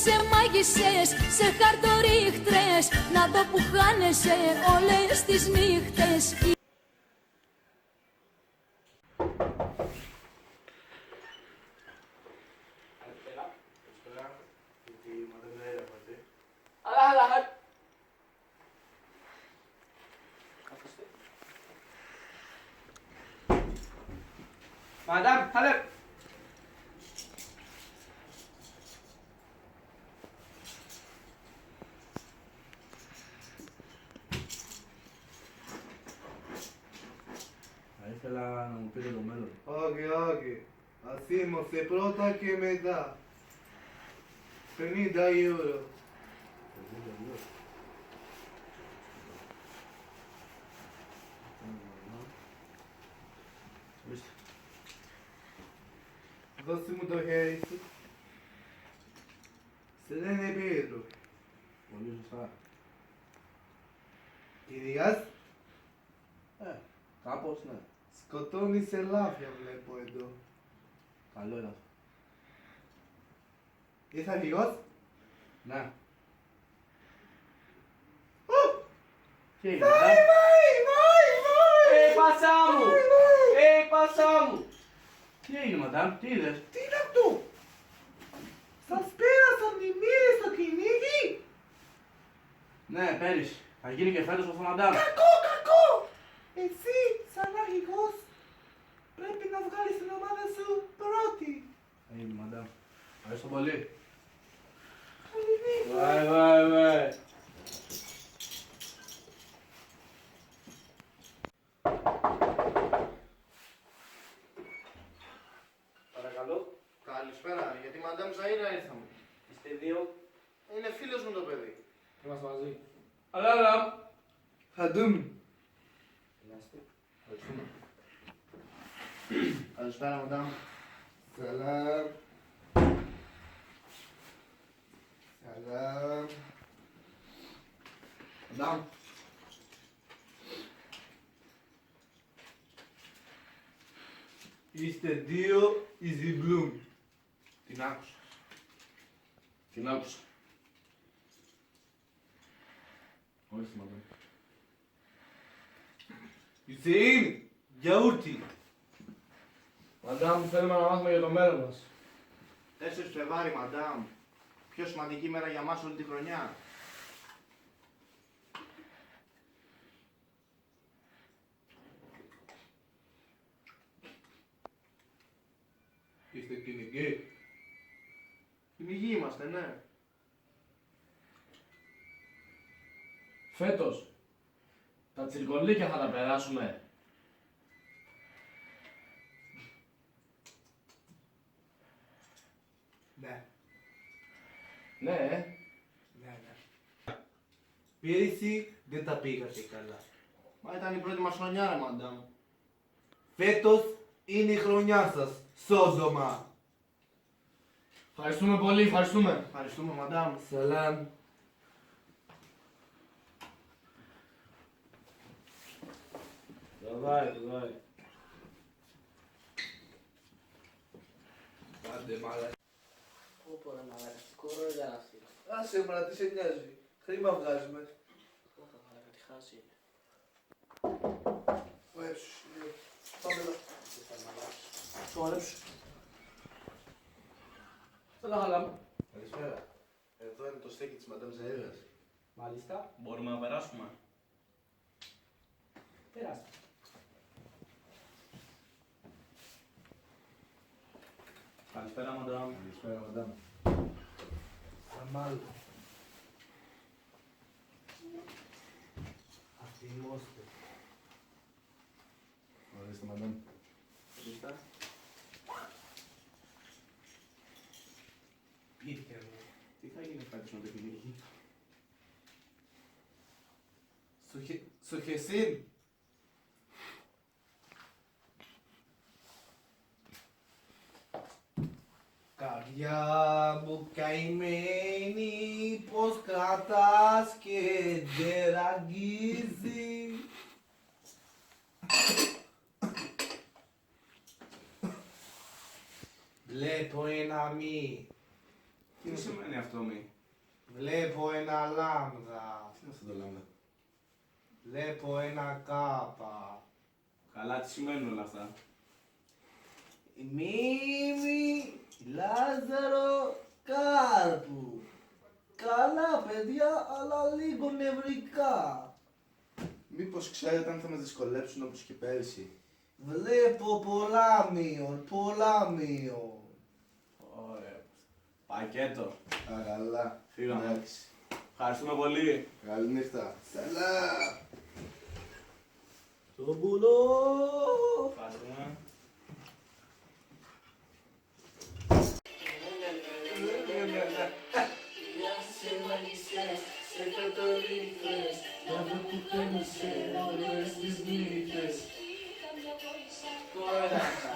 σε μάγισσες, σε χαρτορίχτρες, να δω που χάνεσαι όλες τις νύχτες. Madam, hello. Θα ήθελα να μου πείτε το μέλλον. Όχι, όχι. Ας είμαστε πρώτα και μετά. 50 ευρώ. Ορίστε. Δώσε μου το χέρι σου. Σε λένε Πέτρο. Πολύ σωστά. Κυρίας, Κάπως ναι. σκοτώνεις ελάφια βλέπω εδώ. Καλό είναι αυτό. Είσαι αρχηγός? Ναι. Τι έγινε, Βάει, βάει! πάσα μου! Πάσα μου! Τι έγινε, μαντάμ, τι είδες? Τι είναι αυτό? Σας πέρασαν οι μοίρες στο κυνήγι? Ναι, πέρυσι. Θα γίνει και φέτος αυτό, μαντάμ. Κακό, κακό! Εσύ, σαν αρχηγός, πρέπει να βγάλεις την ομάδα σου πρώτη. Έγινε, μαντάμ. Ευχαριστώ πολύ. Βάει. Παρακαλώ, Καλησπέρα, γιατί μαντάμ Ζαΐρα ήρθαμε. είστε δύο. Είναι φίλος μου το παιδί. Είμαστε μαζί. Αλλά. Θα δούμε. Είμαστε. Καλησπέρα, μαντάμ. Σαλάμ. Σαλάμ. Μαντάμ. Είστε δύο Ιζιμπλούμ. Την άκουσα. Την άκουσα. Ορίστε, μαντάμ. Ιζεΐν, γιαούρτι. Μαντάμ, θέλουμε να μάθουμε για το μέλλον μας. 4 Φλεβάρι, μαντάμ. Πιο σημαντική μέρα για μας όλη τη χρονιά. Είστε κυνηγοί. Κυνηγοί είμαστε, ναι. Φέτος, τα τσιρκολίκια θα τα περάσουμε. Ναι. Ναι, Ναι. Πέρυσι δεν τα πήγατε καλά. Μα ήταν η πρώτη μας χρονιά, ρε μαντάμ. Φέτος είναι η χρονιά σας, Σόδομα. Ευχαριστούμε πολύ, ευχαριστούμε. Ευχαριστούμε, μαντάμ. Σαλάμ. Βάει. Άντε, μάλα. Πω ρε μαλάκα, τι κοροϊδιά είναι αυτή. Άσε μάνα, τι σε νοιάζει. Χρήμα βγάζουμε. Μαλάκα, μαλάκα, τι χάση είναι. Βέψου, πάμε εδώ. Τι θα μαλάκα. Σοβαρέψου. Έλα, χαλάμε. Καλησπέρα. Εδώ είναι το στέκι της μαντάμ Ζαΐρας. Μάλιστα, Μπορούμε να περάσουμε. περάστε. Καλησπέρα, μαντάμ. Καλησπέρα, μαντάμ. Αμάλ. Αφημώστε. Ορίστε, μαντάμ. Μάλιστα. Πήρκε μου. Τι θα γίνει φέτος με το κυνηγί? Σουχεσίν. Καρδιά μου καημένη, πως κρατάς και δεν ραγγίζει. Βλέπω ένα μη Τι σημαίνει αυτό, μη? Βλέπω ένα λάμδα. Τι είναι αυτό το λάμδα? Βλέπω ένα κάπα. Καλά, τι σημαίνουν όλα αυτά? Μίμη, Λάζαρο, Κάρπου. Καλά παιδιά, αλλά λίγο νευρικά. Μήπως ξέρετε αν θα μας δυσκολέψουν όπως και πέρσι? Βλέπω πολλά μείον. Ωραία. Πακέτο. Καλά. Φύγαμε. Εντάξει. Ευχαριστούμε πολύ. Καληνύχτα. Καλά. Το πουλό. Ευχαριστούμε. Για σε μαγισσές, σε κατορίχτες, να δω που χάνεσαι όλες τις νύχτες. Κοροϊδάσα.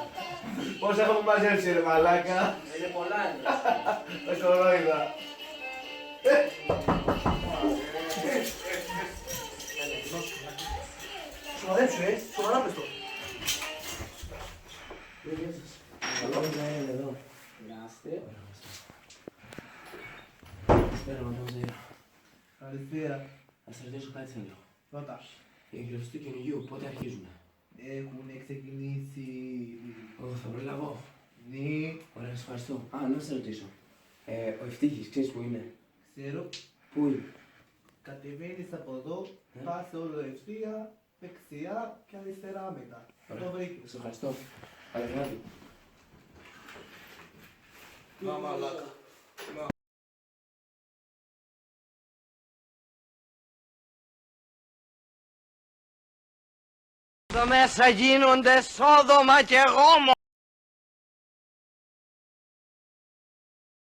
Πώς έχουμε μαζέψει ρε μαλάκα. Είναι πολλά είναι. Τα κορόιδα. Σοβαρέψου σοβαρά πες το. Εδώ. Γράστε. Σπέρα μανταζέρα. Καλησπέρα. Να σας ρωτήσω κάτι θέλω. Ρώτα. Οι εκδηλώσεις του κυνηγιού πότε αρχίζουν? Έχουν ξεκινήσει. Θα προλαβώ. Ναι, Ωραία, σας ευχαριστώ. Να σας ρωτήσω. Ο Ευτύχης, ξέρεις που είναι? ξέρω. Πού είναι? Κατεβαίνεις από εδώ, πας όλο ευθεία, δεξιά και αριστερά μετά. Ωραία. Το βρήκες. Σας ευχαριστώ. Καλή βράδυ. Να μαλάκα. Εδώ μέσα γίνονται Σόδομα και Γόμο.